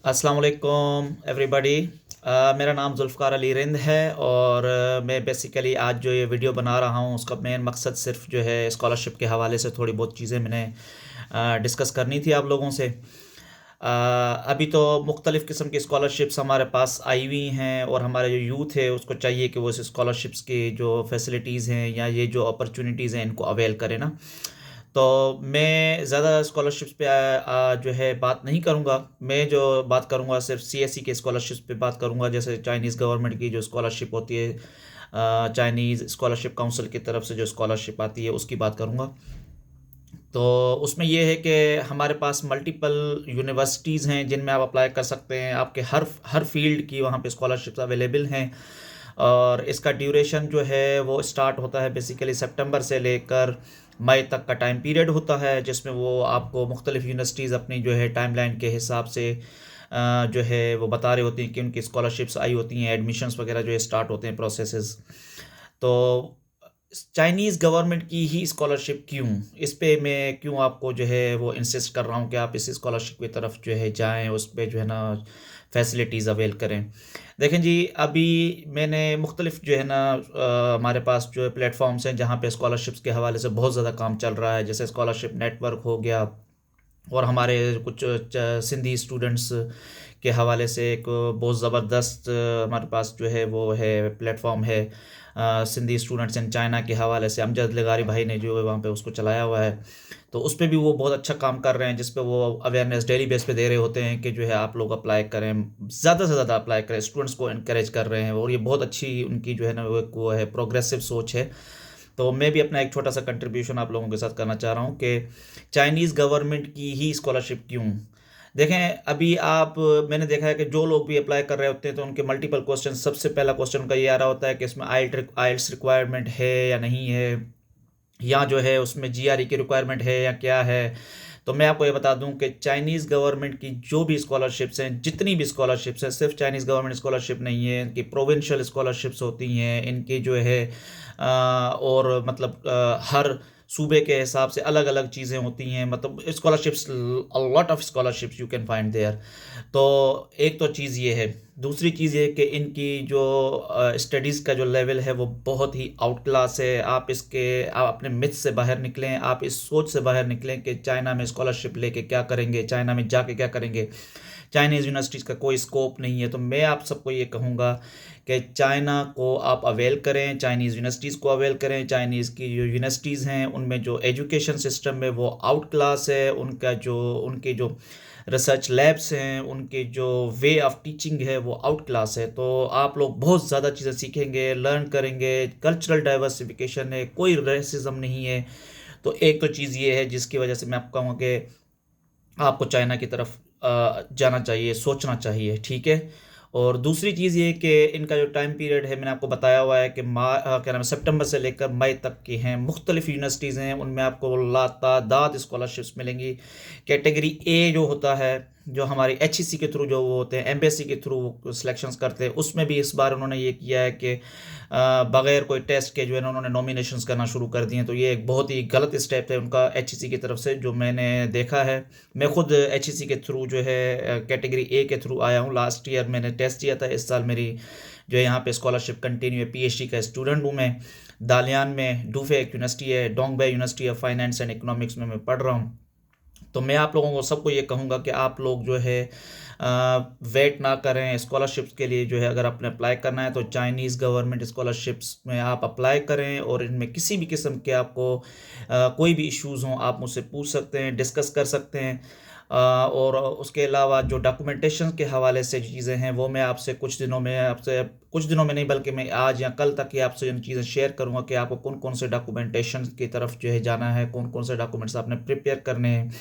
अस्सलाम वालेकुम एवरीबॉडी। मेरा नाम ज़ुल्फ़कार अली रिंद है और मैं बेसिकली आज जो ये वीडियो बना रहा हूँ उसका मेन मकसद सिर्फ जो है स्कॉलरशिप के हवाले से थोड़ी बहुत चीज़ें मैंने डिस्कस करनी थी आप लोगों से। अभी तो मुख्तलिफ़ किस्म की स्कॉलरशिप्स हमारे पास आई हुई हैं और हमारे जो यूथ है उसको चाहिए कि वो इस स्कॉलरशिप्स की जो फैसिलिटीज़ हैं या ये जो अपॉर्चुनिटीज़ हैं इनको अवेल करें ना। तो मैं ज़्यादा स्कॉलरशिप्स पे जो है बात नहीं करूँगा। मैं जो बात करूँगा सिर्फ़ सीएसई के स्कॉलरशिप्स पे बात करूँगा, जैसे चाइनीज़ गवर्नमेंट की जो स्कॉलरशिप होती है, चाइनीज़ स्कॉलरशिप काउंसिल की तरफ से जो स्कॉलरशिप आती है उसकी बात करूँगा। तो उसमें ये है कि हमारे पास मल्टीपल यूनिवर्सिटीज़ हैं जिनमें आप अप्लाई कर सकते हैं। आपके हर हर फ़ील्ड की वहाँ पे स्कॉलरशिप्स अवेलेबल हैं और इसका ड्यूरेशन जो है वो स्टार्ट होता है बेसिकली सितंबर से लेकर मई तक का टाइम पीरियड होता है, जिसमें वो आपको मुख्तलिफ़ यूनिवर्सिटीज़ अपनी जो है टाइमलाइन के हिसाब से जो है वो बता रही होती हैं कि उनकी स्कॉलरशिप्स आई होती हैं, एडमिशन्स वगैरह जो है स्टार्ट होते हैं प्रोसेसेस। तो चाइनीज़ गवर्नमेंट की ही स्कॉलरशिप क्यों? इस पे मैं क्यों आपको जो है वो इंसिस्ट कर रहा हूँ कि आप इस स्कॉलरशिप की तरफ जो है जाएँ, उस पे जो है ना फैसिलिटीज़ अवेल करें। देखें जी, अभी मैंने मुख्तलिफ़ जो है ना हमारे पास जो है प्लेटफ़ॉर्म्स हैं जहाँ पे स्कॉलरशिप्स के हवाले से बहुत ज़्यादा काम चल रहा है। जैसे स्कॉलरशिप नेटवर्क हो गया और हमारे कुछ सिंधी स्टूडेंट्स के हवाले से एक बहुत ज़बरदस्त हमारे पास जो है वो है प्लेटफॉर्म है, सिंधी स्टूडेंट्स इन चाइना के हवाले से अमजद लगारी भाई ने जो है वहाँ पे उसको चलाया हुआ है। तो उस पे भी वो बहुत अच्छा काम कर रहे हैं, जिस पे वो अवेयरनेस डेली बेस पे दे रहे होते हैं कि जो है आप लोग अप्लाई करें, ज़्यादा से ज़्यादा अप्लाई करें, स्टूडेंट्स को इनकरेज कर रहे हैं और ये बहुत अच्छी उनकी जो है ना वो है प्रोग्रेसिव सोच है। तो मैं भी अपना एक छोटा-सा कंट्रीब्यूशन आप लोगों के साथ करना चाह रहा हूँ कि चाइनीज़ गवर्नमेंट की ही स्कॉलरशिप क्यों? देखें, अभी आप मैंने देखा है कि जो लोग भी अप्लाई कर रहे होते हैं तो उनके मल्टीपल क्वेश्चन, सबसे पहला क्वेश्चन उनका ये आ रहा होता है कि इसमें आइल्ट्स रिक्वायरमेंट है या नहीं है? या जो है उसमें जीआरई की रिक्वायरमेंट है या क्या है? तो मैं आपको ये बता दूं कि चाइनीज़ गवर्नमेंट की जो भी स्कॉलरशिप्स हैं, जितनी भी स्कॉलरशिप्स हैं, सिर्फ चाइनीज़ गवर्नमेंट स्कॉलरशिप नहीं है, इनकी प्रोविंशियल स्कॉलरशिप्स होती हैं, इनकी जो है और मतलब हर सूबे के हिसाब से अलग-अलग चीज़ें होती हैं, मतलब scholarships, a lot of scholarships you can find there. तो एक तो चीज़ ये है। दूसरी चीज़ ये है कि इनकी जो स्टडीज़ का जो लेवल है वो बहुत ही आउट क्लास है। आप अपने मिथ से बाहर निकलें, आप इस सोच से बाहर निकलें कि चाइना में स्कॉलरशिप लेके क्या करेंगे, चाइना में जाके क्या करेंगे। चाइनीज़ यूनिवर्सिटीज़ का कोई स्कोप नहीं है। तो मैं आप सबको ये कहूँगा कि चाइना को आप अवेल करें, चाइनीज़ यूनिवर्सिटीज़ को अवेल करें। चाइनीज़ की जो यूनिवर्सिटीज़ हैं उनमें जो एजुकेशन सिस्टम है वो आउट क्लास है। उनके जो रिसर्च लैब्स हैं, उनके जो वे ऑफ टीचिंग है वो आउट क्लास है। तो आप लोग बहुत ज़्यादा चीज़ें सीखेंगे, लर्न करेंगे, कल्चरल डाइवर्सिफ़िकेशन है, कोई रेसिज़्म नहीं है। तो एक तो चीज़ ये है जिसकी वजह से मैं आपको कहूँगा कि आपको चाइना की तरफ जाना चाहिए, सोचना चाहिए, ठीक है? और दूसरी चीज़ ये है कि इनका जो टाइम पीरियड है मैंने आपको बताया हुआ है कि क्या नाम है, सितंबर से लेकर मई तक की हैं। मुख्तलिफ़ यूनिवर्सिटीज़ हैं, उनमें आपको लातादाद स्कॉलरशिप्स मिलेंगी। कैटेगरी ए जो होता है, जो हमारी एचईसी के थ्रू जो वो होते हैं, एम्बेसी के थ्रू सिलेक्शंस करते हैं, उसमें भी इस बार उन्होंने ये किया है कि बगैर कोई टेस्ट के जो है ना उन्होंने नॉमिनेशंस करना शुरू कर दिए हैं। तो ये एक बहुत ही गलत स्टेप है उनका एचईसी की तरफ से, जो मैंने देखा है। मैं खुद एचईसी के थ्रू जो है कैटेगरी ए के थ्रू आया हूँ। लास्ट ईयर मैंने टेस्ट दिया था, इस साल मेरी जो है यहाँ पे स्कॉलरशिप कंटिन्यू है। पीएचडी का स्टूडेंट हूँ मैं। दालियान में डूफे एक यूनिवर्सिटी है, Dongbei University of Finance and Economics में मैं पढ़ रहा हूँ। तो मैं आप लोगों को सबको ये कहूँगा कि आप लोग जो है वेट ना करें स्कॉलरशिप्स के लिए। जो है अगर आपने अप्लाई करना है तो चाइनीज़ गवर्नमेंट स्कॉलरशिप्स में आप अप्लाई करें और इनमें किसी भी किस्म के आपको कोई भी इश्यूज़ हों आप मुझसे पूछ सकते हैं, डिस्कस कर सकते हैं। और उसके अलावा जो डॉक्यूमेंटेशन के हवाले से चीज़ें हैं वो मैं आपसे कुछ दिनों में नहीं बल्कि मैं आज या कल तक ही आपसे इन चीज़ें शेयर करूँगा कि आपको कौन-कौन से डॉक्यूमेंटेशन की तरफ जो है जाना है, कौन-कौन से डॉक्यूमेंट्स आपने प्रिपेयर करने हैं,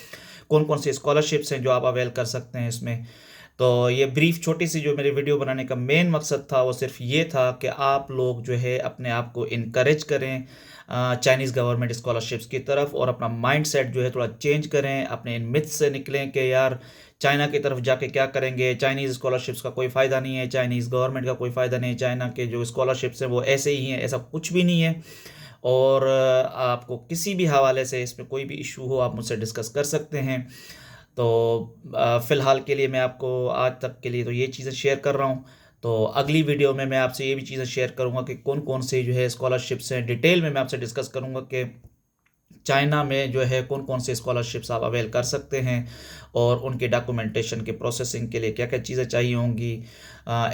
कौन-कौन सी स्कॉलरशिप्स हैं जो आप अवेल कर सकते हैं इसमें। तो ये ब्रीफ छोटी-सी जो मेरी वीडियो बनाने का मेन मकसद था वो सिर्फ़ ये था कि आप लोग जो है अपने आप को इनकरेज करें चाइनीज़ गवर्नमेंट स्कॉलरशिप्स की तरफ और अपना माइंडसेट जो है थोड़ा चेंज करें, अपने इन मिथ से निकलें कि यार चाइना की तरफ जाके क्या करेंगे, चाइनीज़ स्कॉलरशिप्स का कोई फ़ायदा नहीं है, चाइनीज़ गवर्नमेंट का कोई फ़ायदा नहीं है, चाइना के जो स्कॉलरशिप्स हैं वो ऐसे ही हैं, ऐसा कुछ भी नहीं है। और आपको किसी भी हवाले से इसमें कोई भी इश्यू हो आप मुझसे डिस्कस कर सकते हैं। तो फ़िलहाल के लिए मैं आपको आज तक के लिए तो ये चीज़ें शेयर कर रहा हूँ। तो अगली वीडियो में मैं आपसे ये भी चीज़ें शेयर करूँगा कि कौन-कौन से जो है स्कॉलरशिप्स हैं, डिटेल में मैं आपसे डिस्कस करूँगा कि चाइना में जो है कौन-कौन से स्कॉलरशिप्स आप अवेल कर सकते हैं और उनके डॉक्यूमेंटेशन के प्रोसेसिंग के लिए क्या-क्या चीज़ें चाहिए होंगी।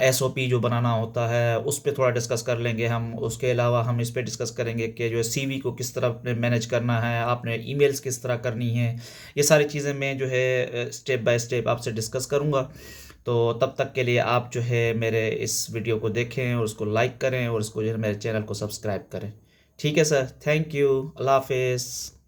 एसओपी जो बनाना होता है, उस पे थोड़ा डिस्कस कर लेंगे हम। उसके अलावा हम इस पे डिस्कस करेंगे कि जो है सीवी को किस तरह आपने मैनेज करना है, आपने ईमेल्स किस तरह करनी है। ये सारी चीज़ें मैं जो है स्टेप बाय स्टेप आपसे डिस्कस करूँगा। तो तब तक के लिए आप जो है मेरे इस वीडियो को देखें और उसको लाइक करें और उसको जो है मेरे चैनल को सब्सक्राइब करें। ठीक है सर, थैंक यू। अल्लाह हाफ़िज़।